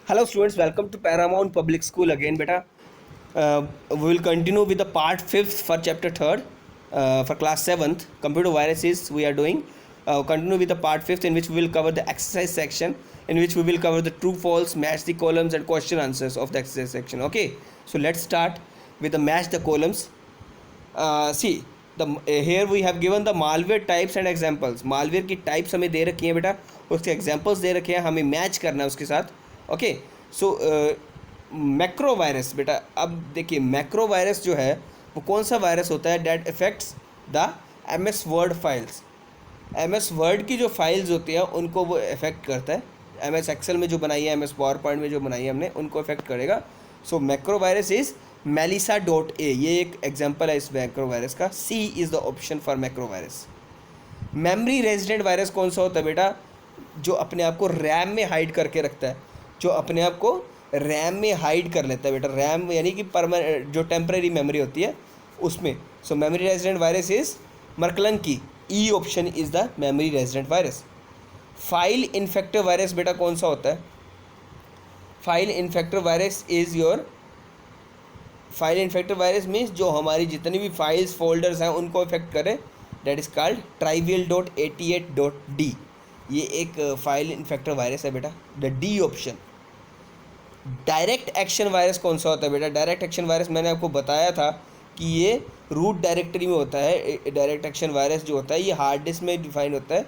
Hello students, welcome to Paramount Public School again beta. We will continue with the part 5th for chapter 3rd for class 7th computer viruses we are doing. Continue with the part 5th in which we will cover the exercise section, in which we will cover the true false, match the columns and question answers of the exercise section. Okay, so let's start with the match the columns. See the here we have given the malware types and examples. Malware की types हमें दे रखी हैं बेटा, उसके examples दे रखे हैं, हमें match करना है उसके साथ. ओके सो मैक्रो वायरस बेटा, अब देखिए मैक्रो वायरस जो है वो कौन सा वायरस होता है that effects the MS word files. MS word की जो फाइल्स होती हैं उनको वो इफेक्ट करता है. MS एक्सेल में जो बनाई है, MS पावर पॉइंट में जो बनाई है हमने, उनको इफेक्ट करेगा. सो मैक्रो वायरस इज़ melissa.a, ये एक एग्जांपल है इस मैक्रो वायरस का. C is the option for macro virus. Memory resident virus कौन सा होता है बेटा? जो अपने आप को रैम में हाइड करके रखता है, जो अपने आप को रैम में हाइड कर लेता है बेटा. रैम यानी कि परमानेंट जो टेम्परेरी मेमोरी होती है उसमें. सो मेमोरी रेजिडेंट वायरस इज़ मर्कलन की. E option is the memory resident virus. File infector virus बेटा कौन सा होता है? File infector virus is your file infector virus means जो हमारी जितनी भी फाइल्स फोल्डर्स हैं उनको इफेक्ट करे. Date is called trivial.88.d. ये एक फाइल इन्फेक्टर वायरस है बेटा, the D option. Direct action virus कौन सा होता है बेटा? डायरेक्ट एक्शन वायरस मैंने आपको बताया था कि ये रूट डायरेक्टरी में होता है. डायरेक्ट एक्शन वायरस जो होता है ये हार्ड डिस्क में डिफाइन होता है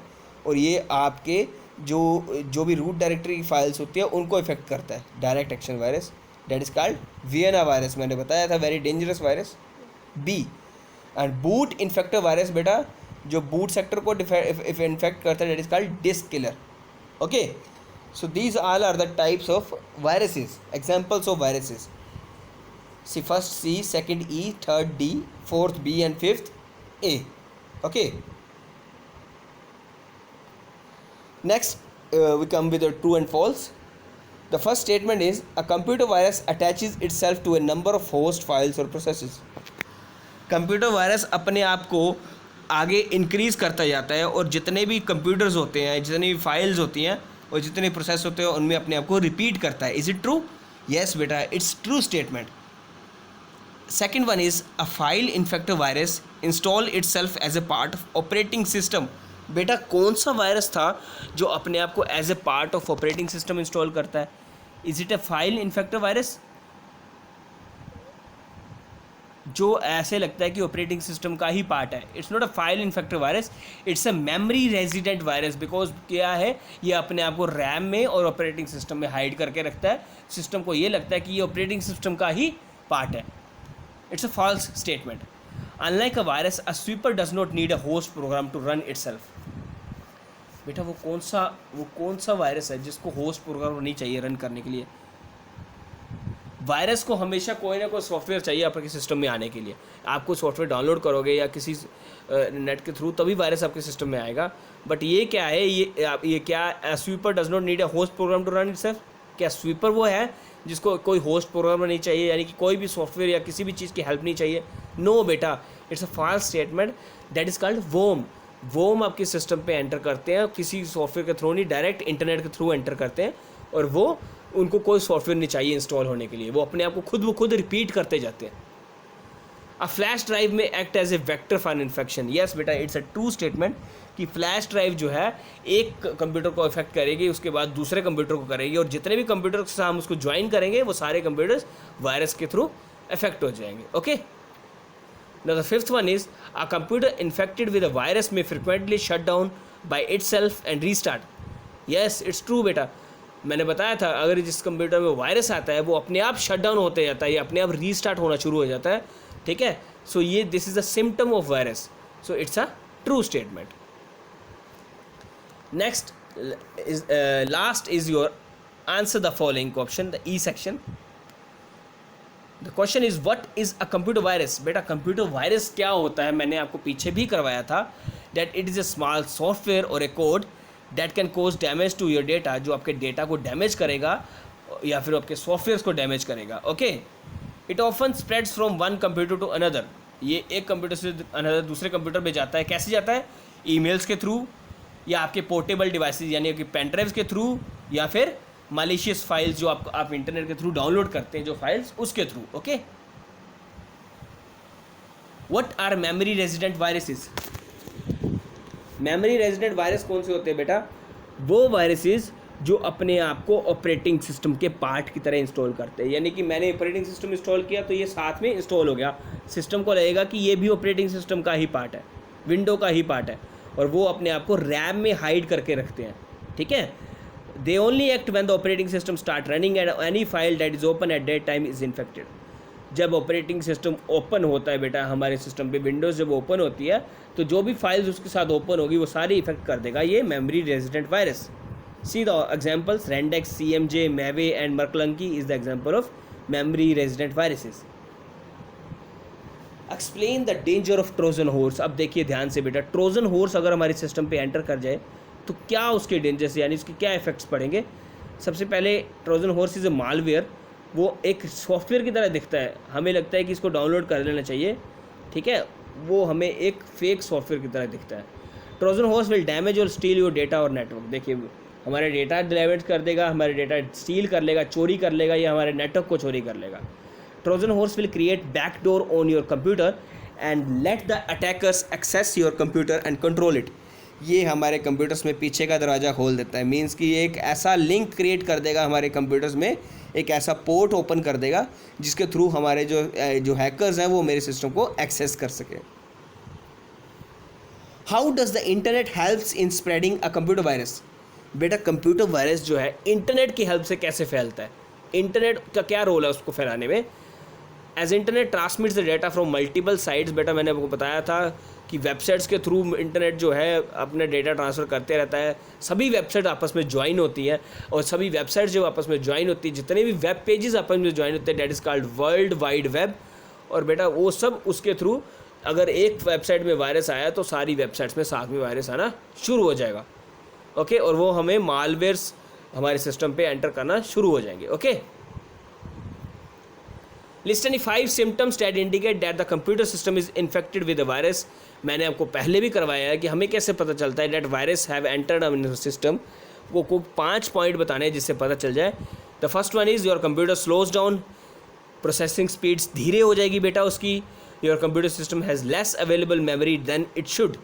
और ये आपके जो भी रूट डायरेक्टरी फाइल्स होती है उनको इफेक्ट करता है. Direct action virus that is called Vienna virus, मैंने बताया था, very dangerous virus. B. And boot infector virus बेटा जो बूट सेक्टर को इन्फेक्ट करता है, that is called disk killer. Okay, so these all are the types of viruses, examples of viruses. See, first C, second E, third D, fourth B and fifth A. Okay, next we come with the true and false. The first statement is a computer virus attaches itself to a number of host files or processes. Computer virus अपने आप को आगे increase करता जाता है और जितने भी कंप्यूटर्स होते हैं, जितनी भी फाइल्स होती हैं और जितने प्रोसेस होते हैं उनमें अपने आप को रिपीट करता है. Is it true? येस बेटा, it's true statement. Second one is a file infector virus install itself as a part of operating system. बेटा कौन सा वायरस था जो अपने आप को as a part of operating system install करता है? Is it a file infector virus जो ऐसे लगता है कि ऑपरेटिंग सिस्टम का ही पार्ट है? It's not a file infector virus, it's a memory resident virus. Because क्या है, ये अपने आप को रैम में और ऑपरेटिंग सिस्टम में हाइड करके रखता है. सिस्टम को ये लगता है कि ये ऑपरेटिंग सिस्टम का ही पार्ट है. It's a false statement. Unlike a virus, a sweeper does not need a host program to run itself. बेटा वो कौन सा वायरस है जिसको होस्ट प्रोग्राम नहीं चाहिए रन करने के लिए? वायरस को हमेशा कोई ना कोई सॉफ्टवेयर चाहिए आपके सिस्टम में आने के लिए. आपको सॉफ्टवेयर डाउनलोड करोगे या किसी नेट के थ्रू तभी वायरस आपके सिस्टम में आएगा. बट ये क्या है, ये क्या sweeper does not need a host program to run itself? क्या स्वीपर वो है जिसको कोई होस्ट प्रोग्राम नहीं चाहिए, यानी कि कोई भी सॉफ्टवेयर या किसी भी चीज़ की हेल्प नहीं चाहिए? नो बेटा, it's a false statement. That is called worm. Worm आपके सिस्टम पे एंटर करते हैं, किसी सॉफ्टवेयर के थ्रू नहीं, डायरेक्ट इंटरनेट के थ्रू एंटर करते हैं और वो उनको कोई सॉफ्टवेयर नहीं चाहिए इंस्टॉल होने के लिए. वो अपने आप को खुद रिपीट करते जाते हैं. अ फ्लैश ड्राइव में act as a vector for infection. Yes बेटा, इट्स अ ट्रू स्टेटमेंट कि फ्लैश ड्राइव जो है एक कंप्यूटर को इफेक्ट करेगी, उसके बाद दूसरे कंप्यूटर को करेगी और जितने भी कंप्यूटर के साथ हम उसको ज्वाइन करेंगे वो सारे कंप्यूटर्स वायरस के थ्रू इफेक्ट हो जाएंगे. Okay, now the fifth one is a computer infected with a virus may frequently shut down by itself and restart. Yes, it's true बेटा. मैंने बताया था अगर जिस कंप्यूटर में वायरस आता है वो अपने आप शट डाउन होते जाता है, ये अपने आप रीस्टार्ट होना शुरू हो जाता है. ठीक है, सो ये this is a symptom of virus, so it's a true statement. Next is last is your answer the following option, the E section. The question is what is a computer virus. बेटा computer virus क्या होता है मैंने आपको पीछे भी करवाया था. That it is a small software और a code that can cause damage to your data, जो आपके डेटा को डैमेज करेगा या फिर आपके सॉफ्टवेयर को डैमेज करेगा. Okay, it often spreads from one computer to another. ये एक कंप्यूटर से अनदर दूसरे कंप्यूटर में जाता है. कैसे जाता है? ईमेल्स के थ्रू या आपके पोर्टेबल डिवाइसेस यानी कि पेन ड्राइव्स के थ्रू या फिर मालिशियस फाइल्स जो आप इंटरनेट के थ्रू डाउनलोड करते हैं जो फाइल्स, उसके थ्रू। Okay, what are memory resident viruses? Memory resident virus कौन से होते हैं बेटा? वो वायरसेस जो अपने आप को ऑपरेटिंग सिस्टम के पार्ट की तरह इंस्टॉल करते हैं, यानी कि मैंने ऑपरेटिंग सिस्टम इंस्टॉल किया तो ये साथ में इंस्टॉल हो गया, सिस्टम को लगेगा कि ये भी ऑपरेटिंग सिस्टम का ही पार्ट है, विंडो का ही पार्ट है, और वो अपने आप को रैम में हाइड करके रखते हैं। ठीक है, they only act when the operating system start running and any file that is open at that time is infected. जब ऑपरेटिंग सिस्टम ओपन होता है बेटा, हमारे सिस्टम पे विंडोज़ जब ओपन होती है तो जो भी फाइल्स उसके साथ ओपन होगी वो सारी इफेक्ट कर देगा ये memory resident virus. See the examples, Randex, CMJ, Meve and MrKlunky is the example of memory resident viruses. Explain the danger of Trojan horse. अब देखिए ध्यान से बेटा, ट्रोजन हॉर्स अगर हमारे सिस्टम पे एंटर कर जाए तो क्या उसके डेंजर्स यानी उसके क्या इफेक्ट्स पड़ेंगे? सबसे पहले Trojan horse is a malware. वो एक सॉफ्टवेयर की तरह दिखता है, हमें लगता है कि इसको डाउनलोड कर लेना चाहिए, ठीक है, वो हमें एक फेक सॉफ्टवेयर की तरह दिखता है। ट्रोजन हॉर्स विल डैमेज और स्टील योर डेटा और नेटवर्क। देखिए हमारे डेटा डैमेज कर देगा, हमारे डेटा स्टील कर लेगा, चोरी कर लेगा, या हमारे नेटवर्क को चोरी कर लेगा। Trojan horse will create backdoor on your computer and let the attackers access your computer and control it. ये हमारे कंप्यूटर्स में पीछे का दरवाज़ा खोल देता है, मीन्स कि ये एक ऐसा लिंक क्रिएट कर देगा हमारे कंप्यूटर्स में, एक ऐसा पोर्ट ओपन कर देगा जिसके थ्रू हमारे जो हैकर्स हैं वो मेरे सिस्टम को एक्सेस कर सके। How does the internet helps in spreading a computer virus? बेटा कंप्यूटर वायरस जो है इंटरनेट की हेल्प से कैसे फैलता है? इंटरनेट का क्या रोल है उसको फैलाने में? As internet transmits the data from multiple sites. बेटा मैंने आपको बताया था कि वेबसाइट्स के थ्रू इंटरनेट जो है अपने डेटा ट्रांसफ़र करते रहता है। सभी वेबसाइट आपस में ज्वाइन होती हैं, और सभी वेबसाइट जो आपस में ज्वाइन होती है, जितने भी वेब पेजेस आपस में ज्वाइन होते हैं, date is called world wide web. और बेटा वो सब उसके थ्रू अगर एक वेबसाइट में वायरस आया तो सारी वेबसाइट्स में साथ में वायरस आना शुरू हो जाएगा। ओके, और वो हमें मालवेयर्स हमारे सिस्टम पे एंटर करना शुरू हो जाएंगे। Okay, list any 5 symptoms that indicate that the computer system is infected with a virus. मैंने आपको पहले भी करवाया है कि हमें कैसे पता चलता है that virus have entered in system. वो 5 पॉइंट बताने हैं जिससे पता चल जाए। The first one is your computer slows down, processing speeds धीरे हो जाएगी बेटा उसकी। Your computer system has less available memory than it should.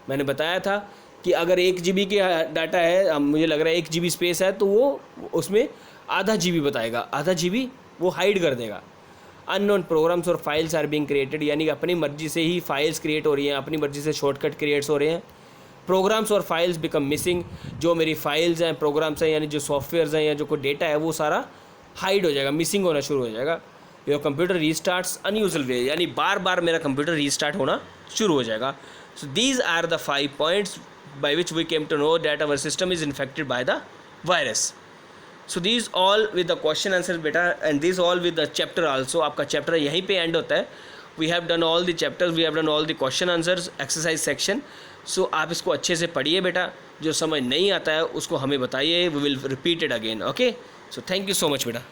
मैंने बताया था कि अगर 1 GB की डाटा है, मुझे लग रहा है 1 GB स्पेस है, तो वो उसमें आधा GB बताएगा, आधा GB वो हाइड कर देगा। अननोन प्रोग्राम्स और फाइल्स आर बीइंग क्रिएटेड, यानी कि अपनी मर्जी से ही फाइल्स क्रिएट हो रही हैं, अपनी मर्जी से शॉर्टकट क्रिएट्स हो रहे हैं। प्रोग्राम्स और फाइल्स बिकम मिसिंग, जो मेरी फाइल्स हैं, प्रोग्राम्स हैं, यानी जो सॉफ्टवेयर्स हैं या जो कोई डेटा है वो सारा हाइड हो जाएगा, मिसिंग होना शुरू हो जाएगा। योर कंप्यूटर रीस्टार्ट्स अनयूजुअल वे, यानी बार बार मेरा कंप्यूटर रीस्टार्ट होना शुरू हो जाएगा। So these are the 5 points by which we came to know that our system is infected by the virus. So these all with the question answers beta, and these all with the chapter also. आपका chapter यहीं पे end होता है। We have done all the chapters, we have done all the question answers, exercise section. So आप इसको अच्छे से पढ़िए बेटा, जो समझ नहीं आता है उसको हमें बताइए, we will repeat it again. Okay? So thank you so much बेटा।